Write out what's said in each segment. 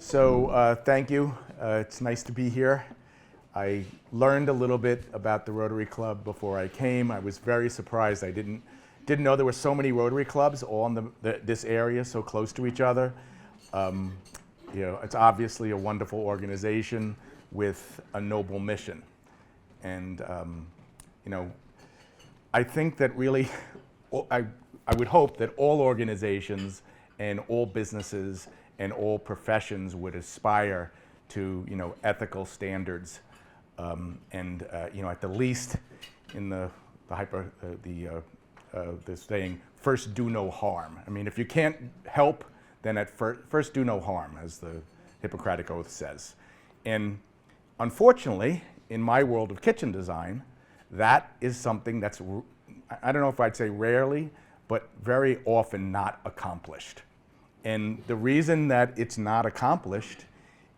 Thank you. It's nice to be here. I learned a little bit about the Rotary Club before I came. I was very surprised. I didn't know there were so many Rotary Clubs all in this area, so close to each other. It's obviously a wonderful organization with a noble mission. And I think that really, I would hope that all organizations and all businesses and all professions would aspire to, ethical standards, at the least, in the saying, first do no harm. I mean, if you can't help, then at first do no harm, as the Hippocratic Oath says. And unfortunately, in my world of kitchen design, that is something that's, I don't know if I'd say rarely, but very often not accomplished. And the reason that it's not accomplished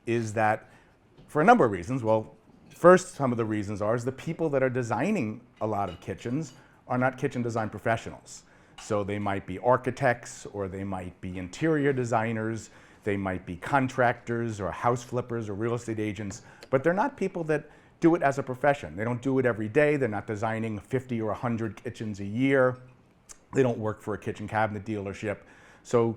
is that, for a number of reasons. Well, first, some of the reasons is the people that are designing a lot of kitchens are not kitchen design professionals. So they might be architects, or they might be interior designers, they might be contractors or house flippers or real estate agents, but they're not people that do it as a profession. They don't do it every day. They're not designing 50 or 100 kitchens a year. They don't work for a kitchen cabinet dealership. So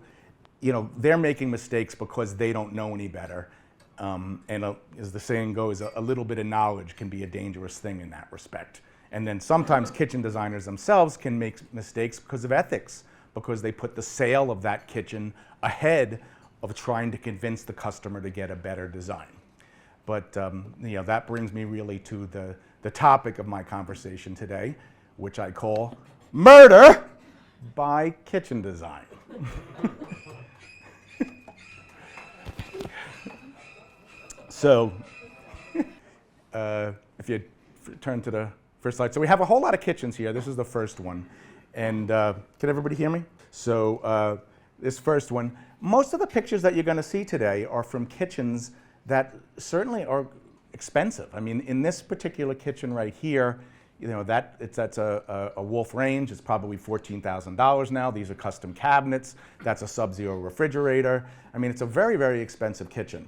they're making mistakes because they don't know any better. As the saying goes, a little bit of knowledge can be a dangerous thing in that respect. And then sometimes kitchen designers themselves can make mistakes because of ethics, because they put the sale of that kitchen ahead of trying to convince the customer to get a better design. But that brings me really to the topic of my conversation today, which I call murder by kitchen design. So, if you turn to the first slide. So we have a whole lot of kitchens here. This is the first one. And can everybody hear me? So this first one, most of the pictures that you're going to see today are from kitchens that certainly are expensive. I mean, in this particular kitchen right here, that's a Wolf range. It's probably $14,000 now. These are custom cabinets. That's a Sub-Zero refrigerator. I mean, it's a very, very expensive kitchen.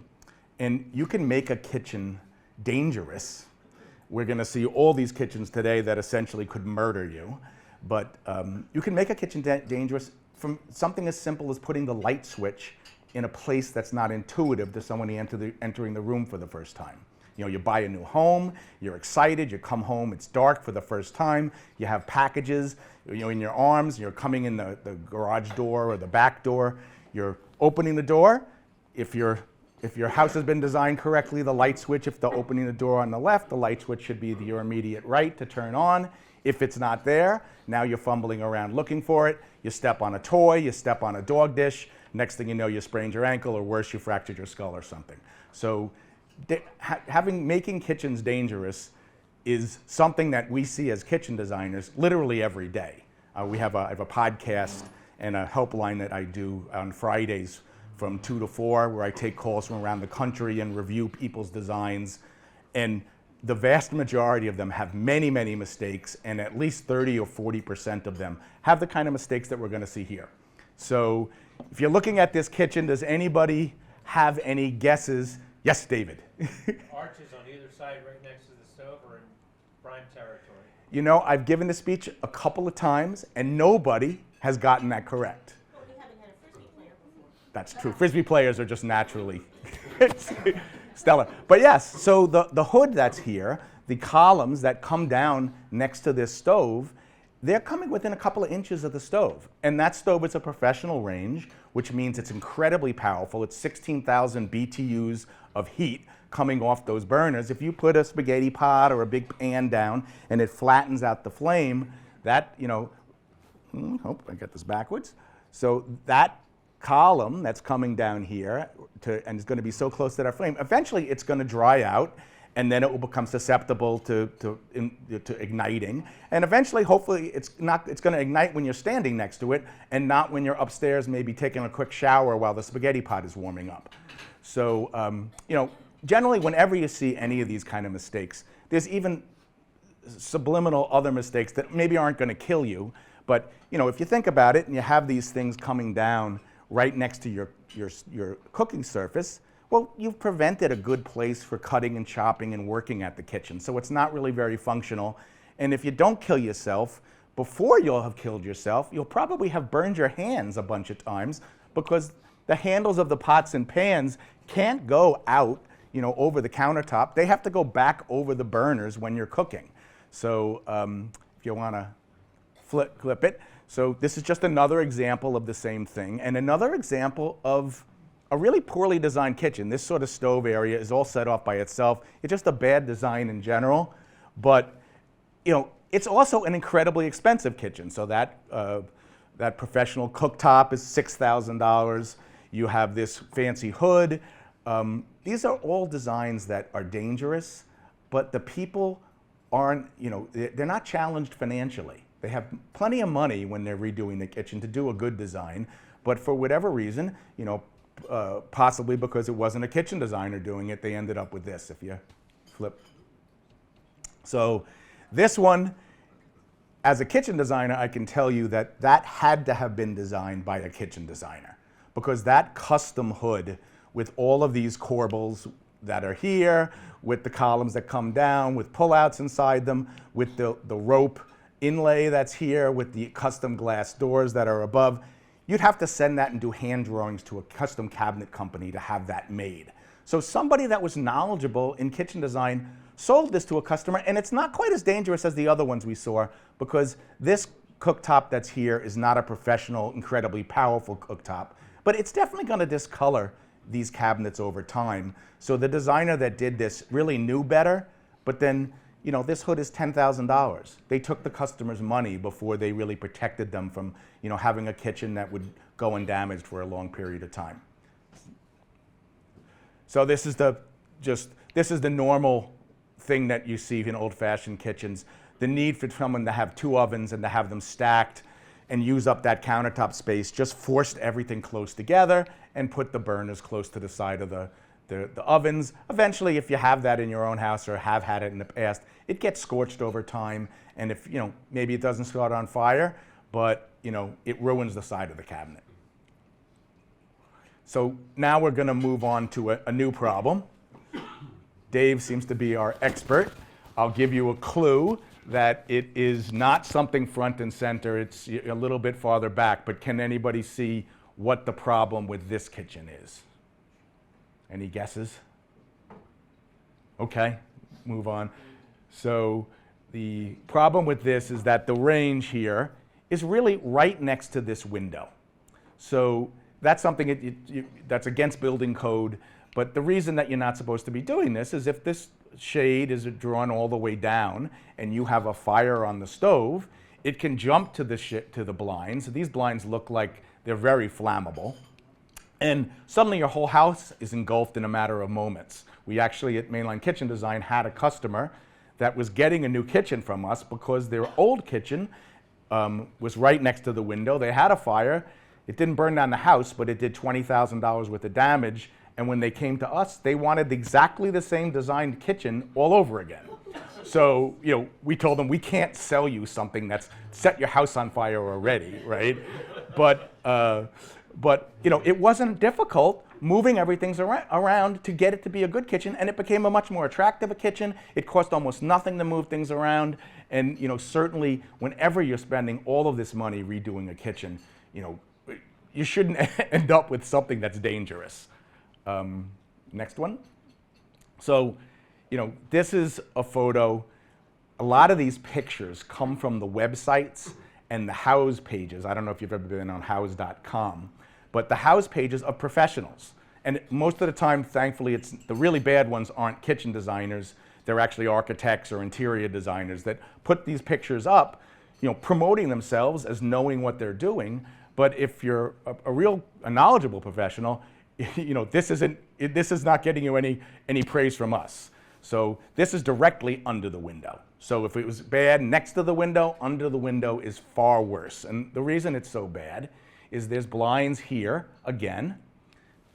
And you can make a kitchen dangerous. We're going to see all these kitchens today that essentially could murder you. But you can make a kitchen dangerous from something as simple as putting the light switch in a place that's not intuitive to someone entering the room for the first time. You buy a new home, you're excited, you come home, it's dark for the first time, you have packages in your arms, you're coming in the garage door or the back door, you're opening the door. If your house has been designed correctly, the light switch, if they're opening the door on the left, the light switch should be to your immediate right to turn on. If it's not there, now you're fumbling around looking for it. You step on a toy, you step on a dog dish. Next thing you know, you sprained your ankle, or worse, you fractured your skull or something. So making kitchens dangerous is something that we see as kitchen designers literally every day. I have a podcast and a helpline that I do on Fridays from 2 to 4, where I take calls from around the country and review people's designs. And the vast majority of them have many, many mistakes, and at least 30 or 40% of them have the kind of mistakes that we're going to see here. So if you're looking at this kitchen, does anybody have any guesses? Yes, David. Arches on either side right next to the stove or in prime territory? I've given this speech a couple of times, and nobody has gotten that correct. Well, we haven't had a Frisbee player before. That's true. Frisbee players are just naturally stellar. But yes, so the hood that's here, the columns that come down next to this stove, they're coming within a couple of inches of the stove. And that stove is a professional range, which means it's incredibly powerful. It's 16,000 BTUs of heat coming off those burners. If you put a spaghetti pot or a big pan down and it flattens out the flame, that, hope I got this backwards. So that column that's coming down here and is going to be so close to that flame, eventually it's going to dry out, and then it will become susceptible to igniting. And eventually, hopefully, it's going to ignite when you're standing next to it, and not when you're upstairs maybe taking a quick shower while the spaghetti pot is warming up. So, generally, whenever you see any of these kind of mistakes, there's even subliminal other mistakes that maybe aren't going to kill you. But if you think about it, and you have these things coming down right next to your cooking surface, well, you've prevented a good place for cutting and chopping and working at the kitchen. So it's not really very functional. And if you don't kill yourself, before you'll have killed yourself, you'll probably have burned your hands a bunch of times because the handles of the pots and pans can't go out, over the countertop. They have to go back over the burners when you're cooking. So if you want to flip it. So this is just another example of the same thing, and another example of a really poorly designed kitchen. This sort of stove area is all set off by itself. It's just a bad design in general, but it's also an incredibly expensive kitchen. So that professional cooktop is $6,000. You have this fancy hood. These are all designs that are dangerous, but the people aren't, they're not challenged financially. They have plenty of money when they're redoing the kitchen to do a good design, but for whatever reason, possibly because it wasn't a kitchen designer doing it, they ended up with this, if you flip. So this one, as a kitchen designer, I can tell you that that had to have been designed by a kitchen designer, because that custom hood with all of these corbels that are here, with the columns that come down, with pullouts inside them, with the rope inlay that's here, with the custom glass doors that are above, you'd have to send that and do hand drawings to a custom cabinet company to have that made. So somebody that was knowledgeable in kitchen design sold this to a customer, and it's not quite as dangerous as the other ones we saw, because this cooktop that's here is not a professional, incredibly powerful cooktop, but it's definitely going to discolor these cabinets over time. So the designer that did this really knew better, but then, this hood is $10,000. They took the customer's money before they really protected them from, having a kitchen that would go undamaged for a long period of time. So this is the normal thing that you see in old-fashioned kitchens. The need for someone to have two ovens and to have them stacked and use up that countertop space just forced everything close together and put the burners close to the side of the ovens. Eventually, if you have that in your own house or have had it in the past, it gets scorched over time, and if, maybe it doesn't start on fire, but, it ruins the side of the cabinet. So now we're going to move on to a new problem. Dave seems to be our expert. I'll give you a clue that it is not something front and center. It's a little bit farther back, but can anybody see what the problem with this kitchen is? Any guesses? Okay, move on. So the problem with this is that the range here is really right next to this window. So that's something that's against building code, but the reason that you're not supposed to be doing this is if this shade is drawn all the way down and you have a fire on the stove, it can jump to the blinds. These blinds look like they're very flammable. And suddenly your whole house is engulfed in a matter of moments. We actually, at Mainline Kitchen Design, had a customer that was getting a new kitchen from us because their old kitchen was right next to the window. They had a fire. It didn't burn down the house, but it did $20,000 worth of damage. And when they came to us, they wanted exactly the same designed kitchen all over again. So, we told them, we can't sell you something that's set your house on fire already, right? But it wasn't difficult moving everything around to get it to be a good kitchen, and it became a much more attractive kitchen. It cost almost nothing to move things around, and certainly whenever you're spending all of this money redoing a kitchen, you shouldn't end up with something that's dangerous. Next one. So, this is a photo. A lot of these pictures come from the websites and the house pages. I don't know if you've ever been on house.com, but the house pages of professionals. And most of the time, thankfully, the really bad ones aren't kitchen designers. They're actually architects or interior designers that put these pictures up, promoting themselves as knowing what they're doing. But if you're a knowledgeable professional, this is not getting you any praise from us. So this is directly under the window. So if it was bad next to the window, under the window is far worse. And the reason it's so bad is there's blinds here, again.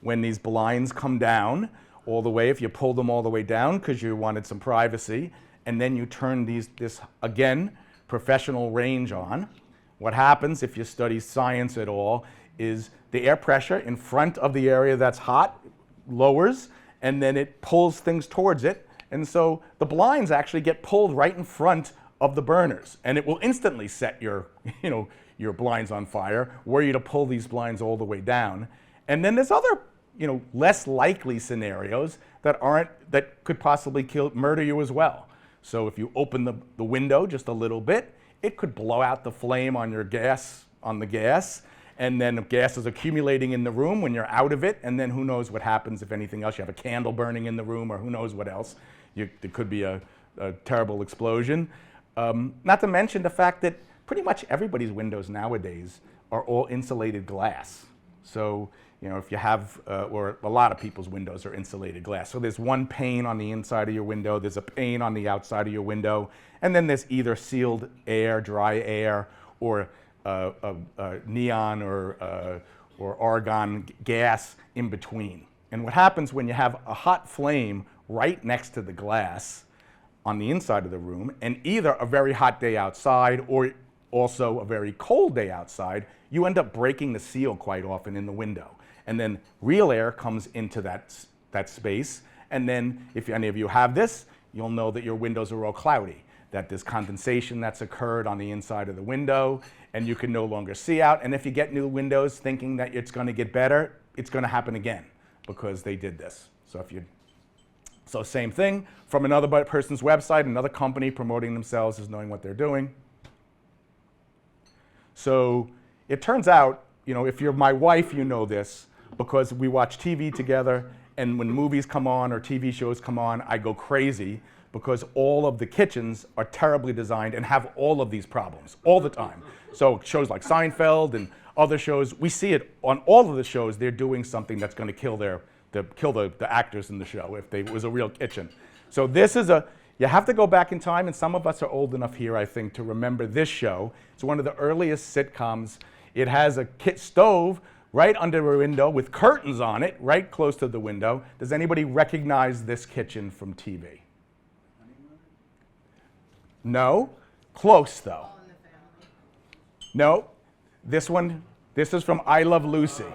When these blinds come down all the way, if you pull them all the way down because you wanted some privacy, and then you turn this, again, professional range on, what happens if you study science at all is the air pressure in front of the area that's hot lowers, and then it pulls things towards it. And so the blinds actually get pulled right in front of the burners, and it will instantly set your, your blinds on fire, were you to pull these blinds all the way down. And then there's other, less likely scenarios that could possibly murder you as well. So if you open the window just a little bit, it could blow out the flame on your gas, on the gas, and then gas is accumulating in the room when you're out of it, and then who knows what happens if anything else. You have a candle burning in the room, or who knows what else. There could be a terrible explosion. Not to mention the fact that pretty much everybody's windows nowadays are all insulated glass. So, if you have, or a lot of people's windows are insulated glass. So there's one pane on the inside of your window, there's a pane on the outside of your window, and then there's either sealed air, dry air, or neon or argon gas in between. And what happens when you have a hot flame right next to the glass on the inside of the room, and either a very hot day outside or also a very cold day outside, you end up breaking the seal quite often in the window. And then real air comes into that space, and then if any of you have this, you'll know that your windows are all cloudy, that there's condensation that's occurred on the inside of the window, and you can no longer see out. And if you get new windows thinking that it's going to get better, it's going to happen again because they did this. So same thing from another person's website, another company promoting themselves as knowing what they're doing. So it turns out, if you're my wife, you know this, because we watch TV together, and when movies come on or TV shows come on, I go crazy because all of the kitchens are terribly designed and have all of these problems all the time. So shows like Seinfeld and other shows, we see it on all of the shows. They're doing something that's going to kill the actors in the show if it was a real kitchen. So this is you have to go back in time, and some of us are old enough here, I think, to remember this show. It's one of the earliest sitcoms. It has a stove right under a window with curtains on it, right close to the window. Does anybody recognize this kitchen from TV? No? Close, though. No? This is from I Love Lucy.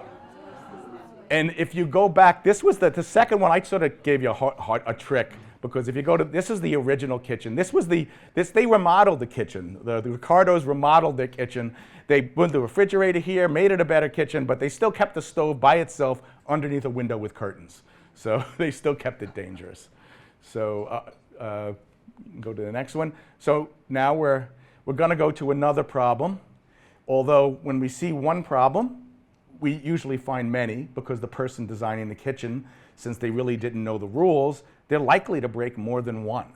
And if you go back, this was the second one. I sort of gave you a trick, because if you go to, this is the original kitchen. They remodeled the kitchen. The Ricardos remodeled their kitchen. They put the refrigerator here, made it a better kitchen, but they still kept the stove by itself underneath a window with curtains. So they still kept it dangerous. So go to the next one. So now we're going to go to another problem. Although when we see one problem, we usually find many, because the person designing the kitchen, since they really didn't know the rules, they're likely to break more than one.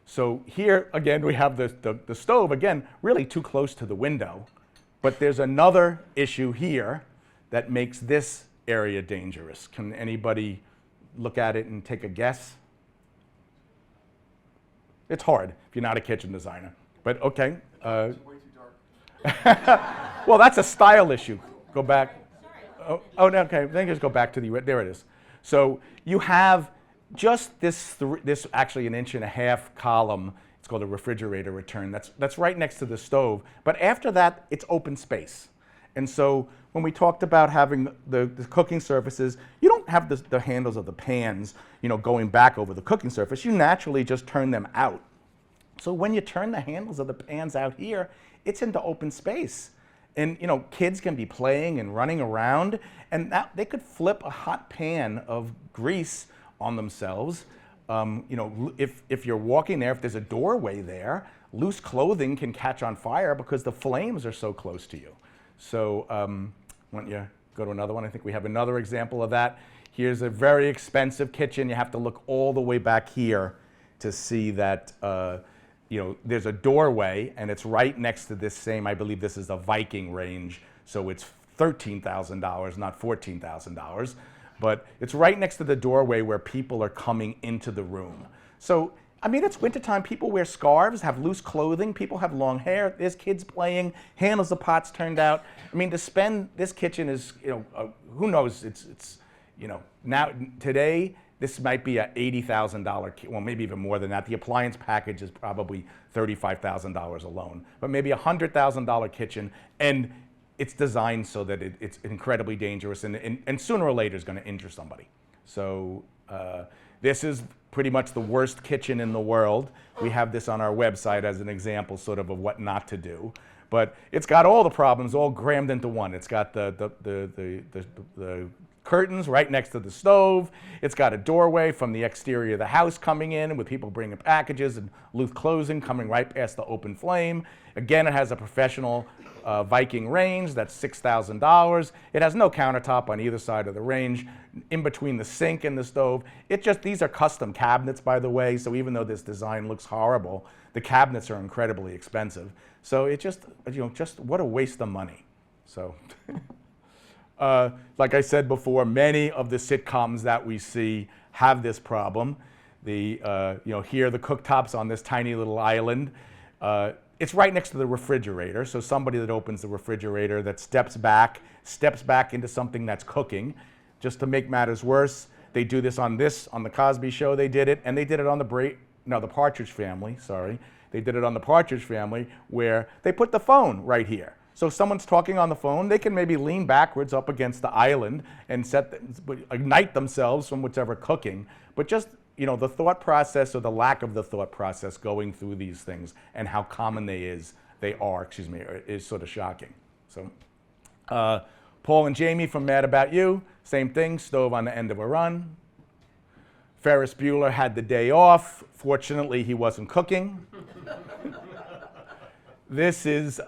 So here, again, we have the stove, again, really too close to the window. But there's another issue here that makes this area dangerous. Can anybody look at it and take a guess? It's hard if you're not a kitchen designer. But okay. It's way too dark. Well, that's a style issue. Go back. Oh, no, okay. Then just go back to there it is. So you have just this actually 1.5 inch column. It's called a refrigerator return. That's right next to the stove. But after that, it's open space. And so when we talked about having the cooking surfaces, you don't have the handles of the pans, going back over the cooking surface. You naturally just turn them out. So when you turn the handles of the pans out here, it's into open space. And kids can be playing and running around, and they could flip a hot pan of grease on themselves. If you're walking there, if there's a doorway there, loose clothing can catch on fire because the flames are so close to you. So why don't you go to another one? I think we have another example of that. Here's a very expensive kitchen. You have to look all the way back here to see that there's a doorway, and it's right next to this same, I believe this is a Viking range, so it's $13,000, not $14,000. But it's right next to the doorway where people are coming into the room. So, I mean, it's wintertime. People wear scarves, have loose clothing. People have long hair. There's kids playing, handles of pots turned out. I mean, this kitchen is, who knows? It's now, today, this might be a $80,000, well, maybe even more than that. The appliance package is probably $35,000 alone, but maybe a $100,000 kitchen, and it's designed so that it's incredibly dangerous, and sooner or later is going to injure somebody. So This is pretty much the worst kitchen in the world. We have this on our website as an example sort of what not to do. But it's got all the problems all crammed into one. It's got the curtains right next to the stove. It's got a doorway from the exterior of the house coming in with people bringing packages and loose clothing coming right past the open flame. Again, it has a professional Viking range that's $6,000. It has no countertop on either side of the range, in between the sink and the stove. These are custom cabinets, by the way, so even though this design looks horrible, the cabinets are incredibly expensive. So it just what a waste of money. So, like I said before, many of the sitcoms that we see have this problem. Here the cooktop's on this tiny little island. It's right next to the refrigerator, so somebody that opens the refrigerator that steps back into something that's cooking. Just to make matters worse, they do this on the Cosby Show. They did it, and they did it on the Partridge Family. Sorry, they did it on the Partridge Family, where they put the phone right here. So if someone's talking on the phone, they can maybe lean backwards up against the island and ignite themselves from whatever cooking. But just the thought process or the lack of the thought process going through these things and how common they are, is sort of shocking. So, Paul and Jamie from Mad About You, same thing, stove on the end of a run. Ferris Bueller had the day off. Fortunately, he wasn't cooking. This is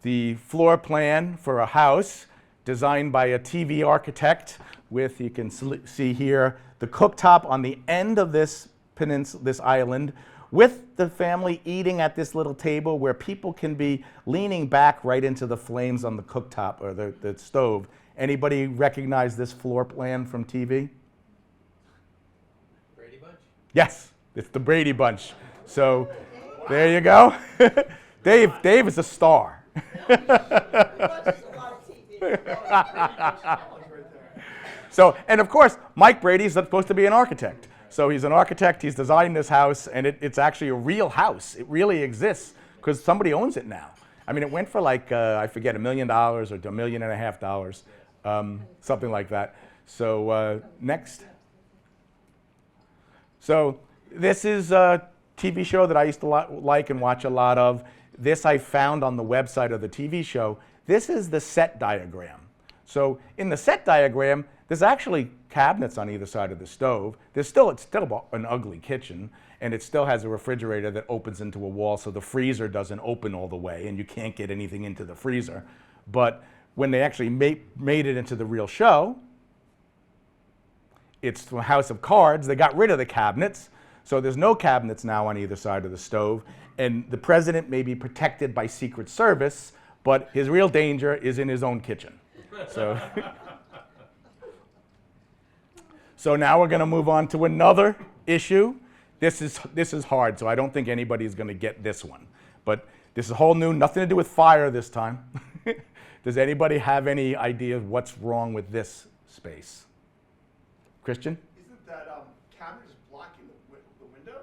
the floor plan for a house designed by a TV architect with, you can see here, the cooktop on the end of this island, with the family eating at this little table where people can be leaning back right into the flames on the cooktop or the stove. Anybody recognize this floor plan from TV? Brady Bunch? Yes, it's the Brady Bunch. So there you go. Dave is a star. So, and of course, Mike Brady's supposed to be an architect. So he's an architect, he's designing this house, and it's actually a real house. It really exists because somebody owns it now. I mean, it went for like, I forget, $1 million or $1.5 million, something like that. So next. So this is a TV show that I used to like and watch a lot of. This I found on the website of the TV show. This is the set diagram. So in the set diagram, there's actually cabinets on either side of the stove. It's still an ugly kitchen, and it still has a refrigerator that opens into a wall, so the freezer doesn't open all the way, and you can't get anything into the freezer. But when they actually made it into the real show, it's a house of cards. They got rid of the cabinets, so there's no cabinets now on either side of the stove, and the president may be protected by Secret Service, but his real danger is in his own kitchen. So, so now we're going to move on to another issue. This is hard, so I don't think anybody's going to get this one. But this is whole new, nothing to do with fire this time. Does anybody have any idea of what's wrong with this space? Christian? Isn't that cabinet is blocking the window?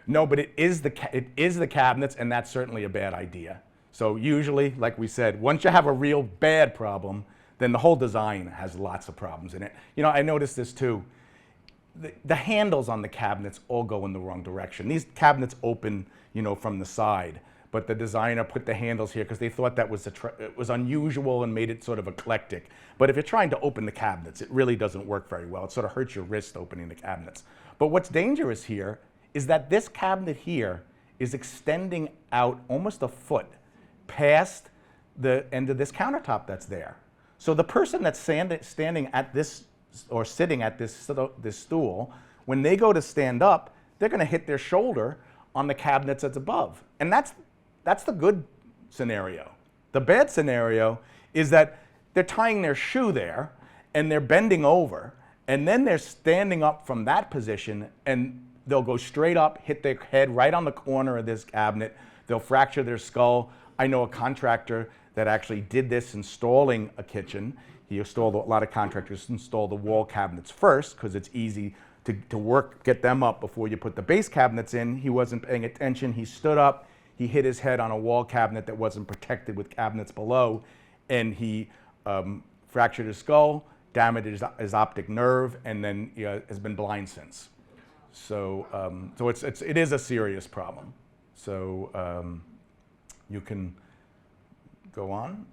No, but it is the cabinets, and that's certainly a bad idea. So usually, like we said, once you have a real bad problem, then the whole design has lots of problems in it. I noticed this too. The handles on the cabinets all go in the wrong direction. These cabinets open, from the side, but the designer put the handles here because they thought that it was unusual and made it sort of eclectic. But if you're trying to open the cabinets, it really doesn't work very well. It sort of hurts your wrist opening the cabinets. But what's dangerous here is that this cabinet here is extending out almost a foot past the end of this countertop that's there. So the person that's standing at this or sitting at this stool, when they go to stand up, they're going to hit their shoulder on the cabinets that's above. And that's the good scenario. The bad scenario is that they're tying their shoe there and they're bending over, and then they're standing up from that position, and they'll go straight up, hit their head right on the corner of this cabinet. They'll fracture their skull. I know a contractor that actually did this installing a kitchen. A lot of contractors install the wall cabinets first because it's easy to get them up before you put the base cabinets in. He wasn't paying attention. He stood up. He hit his head on a wall cabinet that wasn't protected with cabinets below, and he fractured his skull, damaged his optic nerve, and then has been blind since. So, it is a serious problem. So you can go on.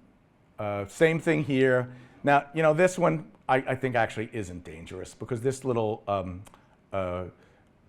Same thing here. Now, this one I think actually isn't dangerous because this little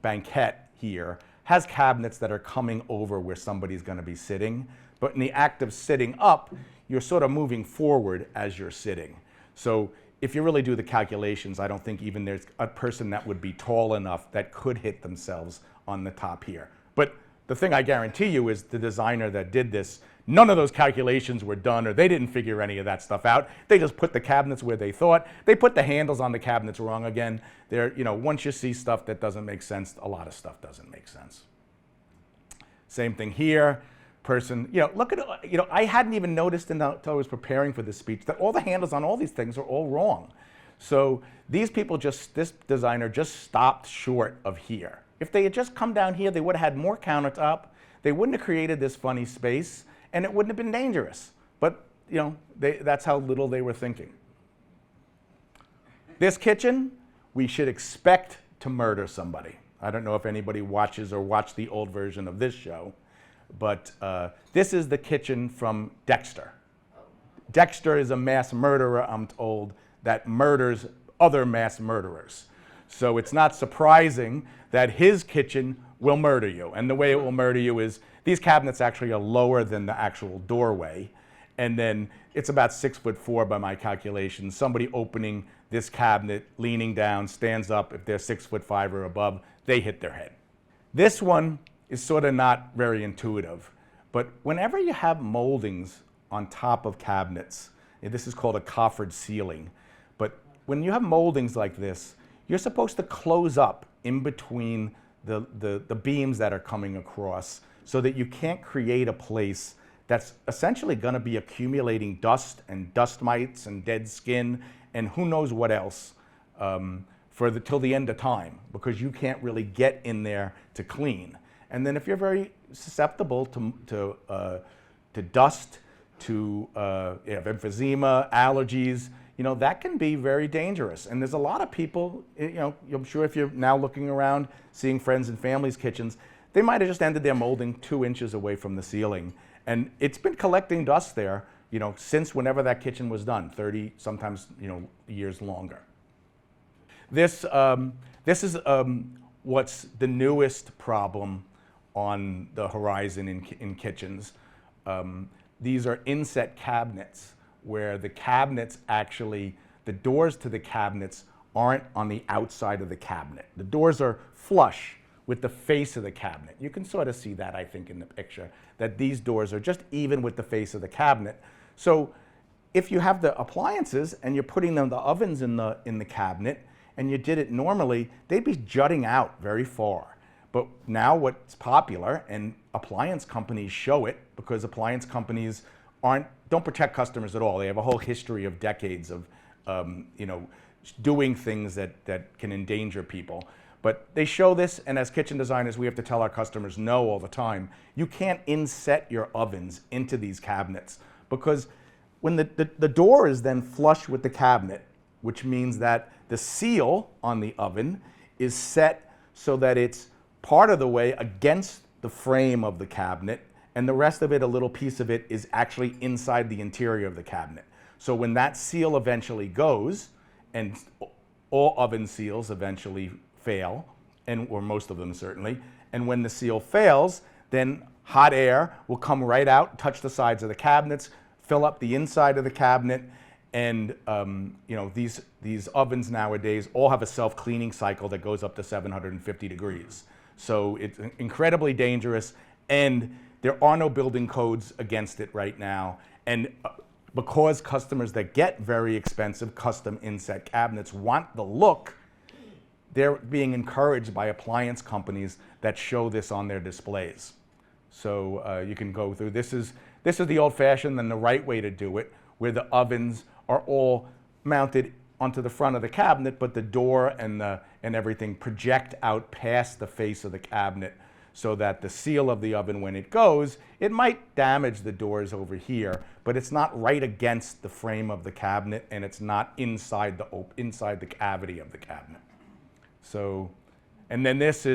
banquette here has cabinets that are coming over where somebody's going to be sitting. But in the act of sitting up, you're sort of moving forward as you're sitting. So if you really do the calculations, I don't think even there's a person that would be tall enough that could hit themselves on the top here. But the thing I guarantee you is the designer that did this, none of those calculations were done, or they didn't figure any of that stuff out. They just put the cabinets where they thought. They put the handles on the cabinets wrong again. Once you see stuff that doesn't make sense, a lot of stuff doesn't make sense. Same thing here. Person, look at, I hadn't even noticed until I was preparing for this speech that all the handles on all these things are all wrong. So these people this designer just stopped short of here. If they had just come down here, they would have had more countertop. They wouldn't have created this funny space, and it wouldn't have been dangerous. But, that's how little they were thinking. This kitchen, we should expect to murder somebody. I don't know if anybody watches or watched the old version of this show. But this is the kitchen from Dexter. Dexter is a mass murderer, I'm told, that murders other mass murderers. So it's not surprising that his kitchen will murder you. And the way it will murder you is these cabinets actually are lower than the actual doorway. And then it's about 6'4" by my calculations. Somebody opening this cabinet, leaning down, stands up. If they're 6'5" or above, they hit their head. This one is sort of not very intuitive. But whenever you have moldings on top of cabinets, this is called a coffered ceiling, but when you have moldings like this, you're supposed to close up in between the beams that are coming across so that you can't create a place that's essentially going to be accumulating dust and dust mites and dead skin and who knows what else till the end of time, because you can't really get in there to clean. And then if you're very susceptible to dust, to emphysema, allergies, that can be very dangerous. And there's a lot of people, I'm sure if you're now looking around, seeing friends and families' kitchens, they might have just ended their molding 2 inches away from the ceiling. And it's been collecting dust there, since whenever that kitchen was done, 30, sometimes, years longer. This is what's the newest problem on the horizon in kitchens. These are inset cabinets where the cabinets actually, the doors to the cabinets aren't on the outside of the cabinet. The doors are flush with the face of the cabinet. You can sort of see that, I think, in the picture, that these doors are just even with the face of the cabinet. So if you have the appliances and you're putting the ovens in the cabinet and you did it normally, they'd be jutting out very far. But now what's popular, and appliance companies show it because appliance companies don't protect customers at all. They have a whole history of decades of doing things that can endanger people. But they show this, and as kitchen designers, we have to tell our customers no all the time. You can't inset your ovens into these cabinets because when the door is then flush with the cabinet, which means that the seal on the oven is set so that it's part of the way against the frame of the cabinet, and the rest of it, a little piece of it, is actually inside the interior of the cabinet. So when that seal eventually goes, and all oven seals eventually fail, or most of them certainly, and when the seal fails, then hot air will come right out, touch the sides of the cabinets, fill up the inside of the cabinet, and these ovens nowadays all have a self-cleaning cycle that goes up to 750 degrees. So it's incredibly dangerous, and there are no building codes against it right now. And because customers that get very expensive custom inset cabinets want the look, they're being encouraged by appliance companies that show this on their displays. So you can go through. This is the old-fashioned and the right way to do it, where the ovens are all mounted onto the front of the cabinet, but the door and everything project out past the face of the cabinet so that the seal of the oven, when it goes, it might damage the doors over here, but it's not right against the frame of the cabinet, and it's not inside the cavity of the cabinet. So, and then this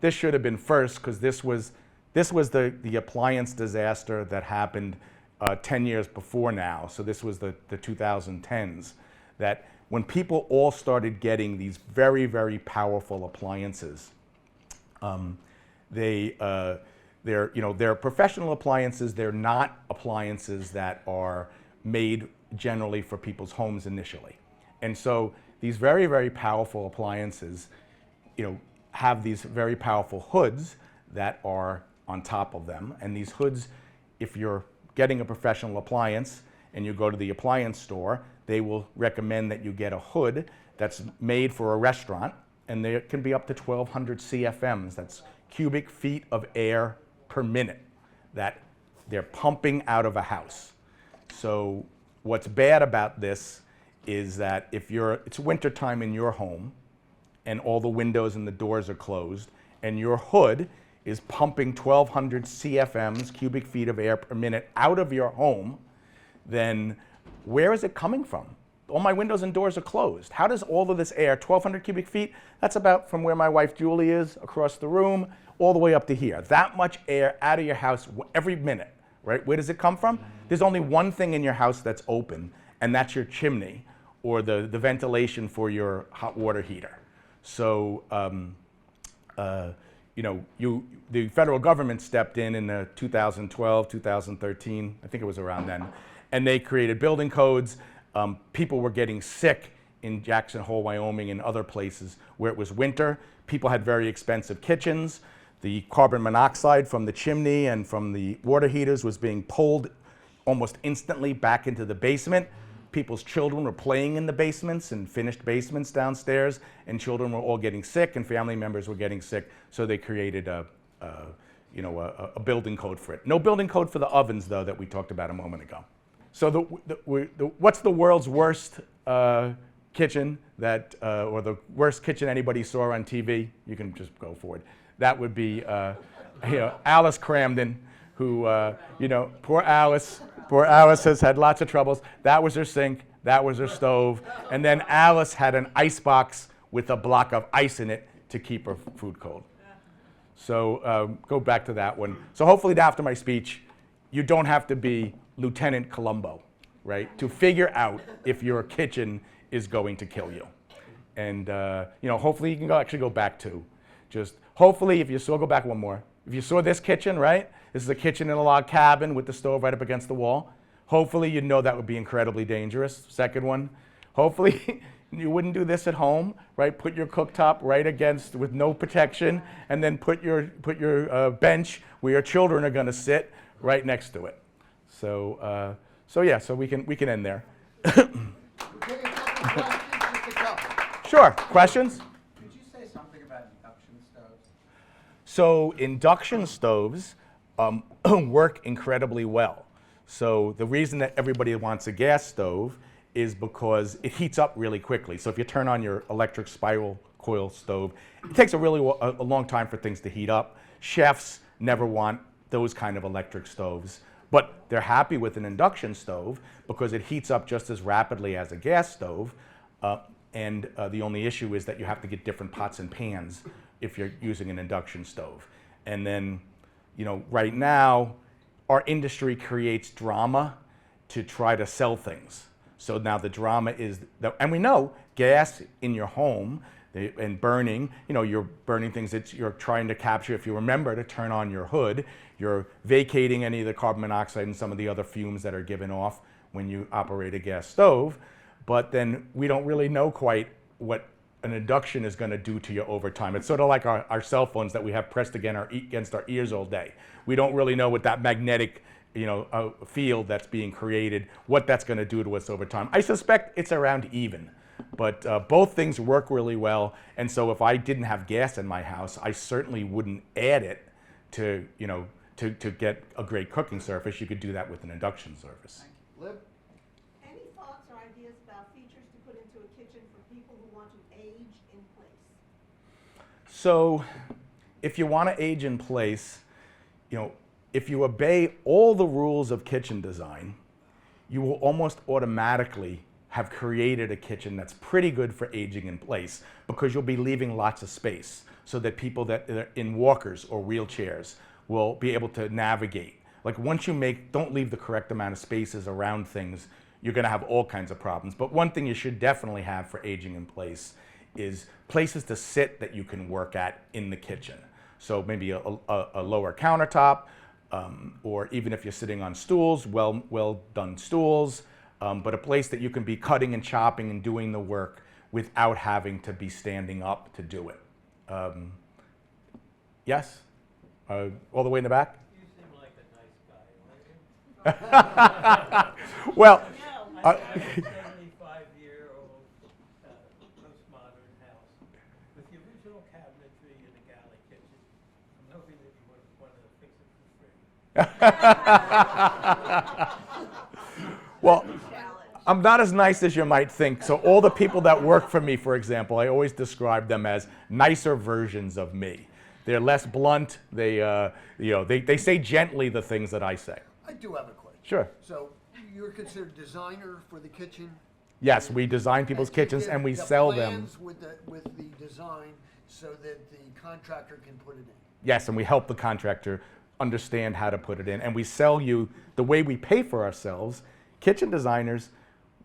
should have been first, because this was the appliance disaster that happened 10 years before now. So this was the 2010s, that when people all started getting these very, very powerful appliances, they're professional appliances. They're not appliances that are made generally for people's homes initially. And so these very, very powerful appliances, have these very powerful hoods that are on top of them. And these hoods, if you're getting a professional appliance and you go to the appliance store, they will recommend that you get a hood that's made for a restaurant, and there can be up to 1,200 CFMs. That's cubic feet of air per minute that they're pumping out of a house. So what's bad about this is that if it's wintertime in your home and all the windows and the doors are closed and your hood is pumping 1,200 CFMs, cubic feet of air per minute, out of your home, then where is it coming from? All my windows and doors are closed. How does all of this air, 1,200 cubic feet, that's about from where my wife Julie is, across the room, all the way up to here. That much air out of your house every minute, right? Where does it come from? There's only one thing in your house that's open, and that's your chimney or the ventilation for your hot water heater. So, the federal government stepped in 2012, 2013, I think it was around then, and they created building codes. People were getting sick in Jackson Hole, Wyoming, and other places where it was winter. People had very expensive kitchens. The carbon monoxide from the chimney and from the water heaters was being pulled almost instantly back into the basement. People's children were playing in the basements and finished basements downstairs, and children were all getting sick and family members were getting sick, so they created a building code for it. No building code for the ovens, though, that we talked about a moment ago. So what's the world's worst kitchen or the worst kitchen anybody saw on TV? You can just go forward. That would be Alice Cramden, who, poor Alice. Poor Alice has had lots of troubles. That was her sink. That was her stove. And then Alice had an ice box with a block of ice in it to keep her food cold. So go back to that one. So hopefully after my speech, you don't have to be Lieutenant Columbo, right, to figure out if your kitchen is going to kill you. And hopefully you can actually go back to, just hopefully if you saw, go back one more. If you saw this kitchen, right? This is a kitchen in a log cabin with the stove right up against the wall. Hopefully you'd know that would be incredibly dangerous. Second one, hopefully you wouldn't do this at home, right? Put your cooktop right against with no protection, and then put your bench where your children are going to sit right next to it. So so we can end there. Sure. Questions? Could you say something about induction stoves? So induction stoves work incredibly well. So the reason that everybody wants a gas stove is because it heats up really quickly. So if you turn on your electric spiral coil stove, it takes a long time for things to heat up. Chefs never want those kind of electric stoves, but they're happy with an induction stove because it heats up just as rapidly as a gas stove. And the only issue is that you have to get different pots and pans if you're using an induction stove. And then, right now, our industry creates drama to try to sell things. So now the drama is, and we know gas in your home and burning, you're burning things that you're trying to capture. If you remember to turn on your hood, you're vacating any of the carbon monoxide and some of the other fumes that are given off when you operate a gas stove. But then we don't really know quite what an induction is going to do to you over time. It's sort of like our cell phones that we have pressed against our ears all day. We don't really know what that magnetic field that's being created, what that's going to do to us over time. I suspect it's around even. But both things work really well. And so if I didn't have gas in my house, I certainly wouldn't add it to get a great cooking surface. You could do that with an induction surface. Lib? Any thoughts or ideas about features to put into a kitchen for people who want to age in place? So if you want to age in place, if you obey all the rules of kitchen design, you will almost automatically have created a kitchen that's pretty good for aging in place, because you'll be leaving lots of space so that people that are in walkers or wheelchairs will be able to navigate. Like once you don't leave the correct amount of spaces around things, you're going to have all kinds of problems. But one thing you should definitely have for aging in place is places to sit that you can work at in the kitchen. So maybe a lower countertop, or even if you're sitting on stools, well done stools, but a place that you can be cutting and chopping and doing the work without having to be standing up to do it. Yes? All the way in the back? You seem like a nice guy. Well, No. I have a 75-year-old postmodern house with the original cabinetry in the galley kitchen. I'm hoping that you would want to fix it for free. well, I'm not as nice as you might think. So all the people that work for me, for example, I always describe them as nicer versions of me. They're less blunt. They say gently the things that I say. I do have a question. Sure. So you're considered designer for the kitchen? Yes, we design people's And you kitchens give and we the sell them. plans with the design so that the contractor can put it in? Yes, and we help the contractor understand how to put it in. And we sell you the way we pay for ourselves. Kitchen designers,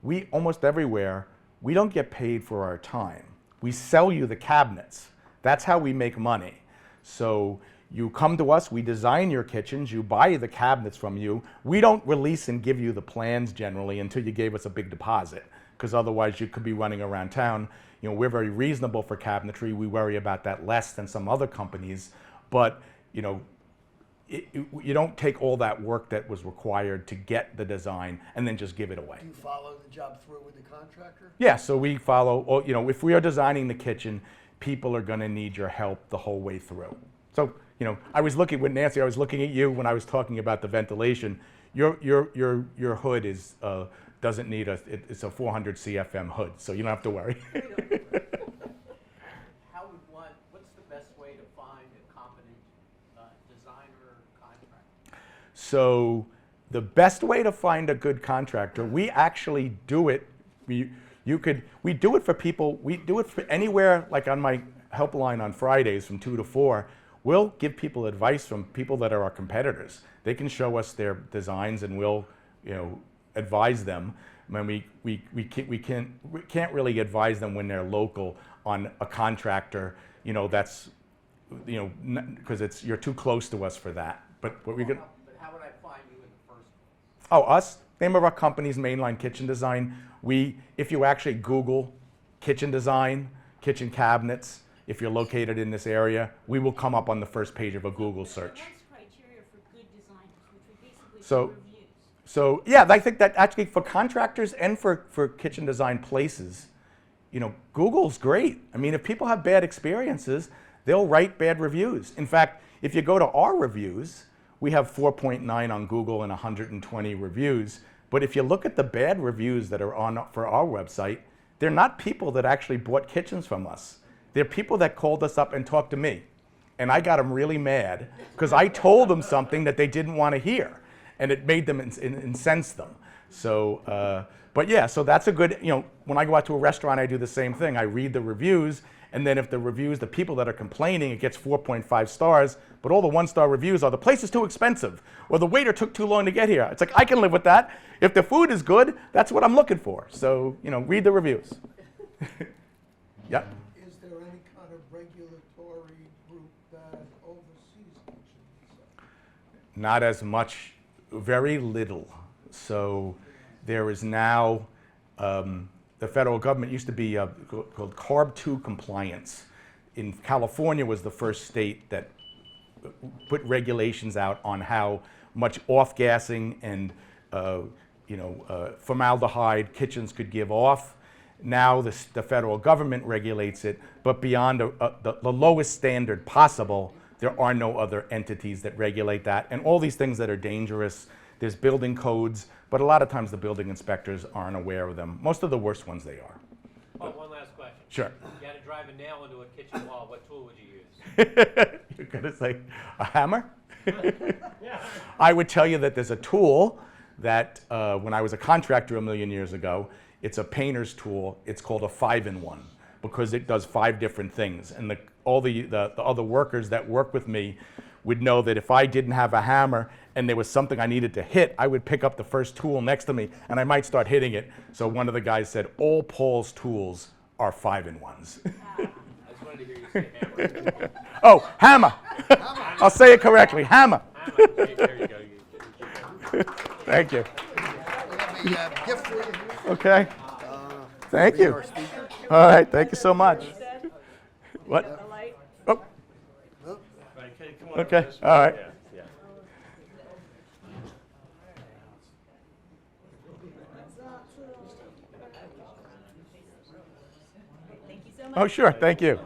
we almost everywhere, we don't get paid for our time. We sell you the cabinets. That's how we make money. So you come to us, we design your kitchens, you buy the cabinets from you. We don't release and give you the plans generally until you gave us a big deposit, because otherwise you could be running around town. We're very reasonable for cabinetry. We worry about that less than some other companies, but you don't take all that work that was required to get the design and then just give it away. Do you follow the job through with the contractor? Yeah, so we follow, if we are designing the kitchen, people are going to need your help the whole way through. So, I was looking with Nancy, I was looking at you when I was talking about the ventilation. Your hood is doesn't need it's a 400 CFM hood, so you don't have to worry. What's the best way to find a competent designer or contractor? So the best way to find a good contractor, we actually do it. We do it for people. We do it for anywhere, like on my helpline on Fridays from 2 to 4. We'll give people advice from people that are our competitors. They can show us their designs, and we'll, advise them. I mean, we can't really advise them when they're local on a contractor, that's, because you're too close to us for that. But what we could. But how would I find you in the first place? Oh, us? Name of our company's Mainline Kitchen Design. If you actually Google kitchen design, kitchen cabinets, if you're located in this area, we will come up on the first page of a Google search. What's criteria for good designers, which would basically So- be reviews? So yeah, I think that actually for contractors and for kitchen design places, Google's great. I mean, if people have bad experiences, they'll write bad reviews. In fact, if you go to our reviews, we have 4.9 on Google and 120 reviews. But if you look at the bad reviews that are for our website, they're not people that actually bought kitchens from us. They're people that called us up and talked to me. And I got them really mad because I told them something that they didn't want to hear. And it made them incense them. So, but yeah, so that's a good, when I go out to a restaurant, I do the same thing. I read the reviews, and then if the people that are complaining, it gets 4.5 stars, but all the 1-star reviews are the place is too expensive, or the waiter took too long to get here. It's like, I can live with that. If the food is good, that's what I'm looking for. So, read the reviews. Yeah. Is there any kind of regulatory group that oversees kitchen design? Not as much, very little. So there is now, the federal government used to be called CARB 2 compliance. In California was the first state that put regulations out on how much off-gassing and formaldehyde kitchens could give off. Now the federal government regulates it, but beyond the lowest standard possible, there are no other entities that regulate that. And all these things that are dangerous, there's building codes, but a lot of times the building inspectors aren't aware of them. Most of the worst ones they are. Oh, one last question. Sure. You had to drive a nail into a kitchen wall, what tool would you use? You're gonna say a hammer? I would tell you that there's a tool that when I was a contractor a million years ago, it's a painter's tool. It's called a 5-in-1 because it does 5 different things. And all the other workers that work with me would know that if I didn't have a hammer and there was something I needed to hit, I would pick up the first tool next to me and I might start hitting it. So one of the guys said, all Paul's tools are 5-in-1s. I just wanted to hear you say hammer. Oh, hammer. I'll say it correctly, hammer. Hammer, there you go. Thank you. We have a gift for you. Okay. Thank Read you. our speaker. All right, thank you so much. What? Oh, okay, all right. Thank you so much. Oh, sure, thank you.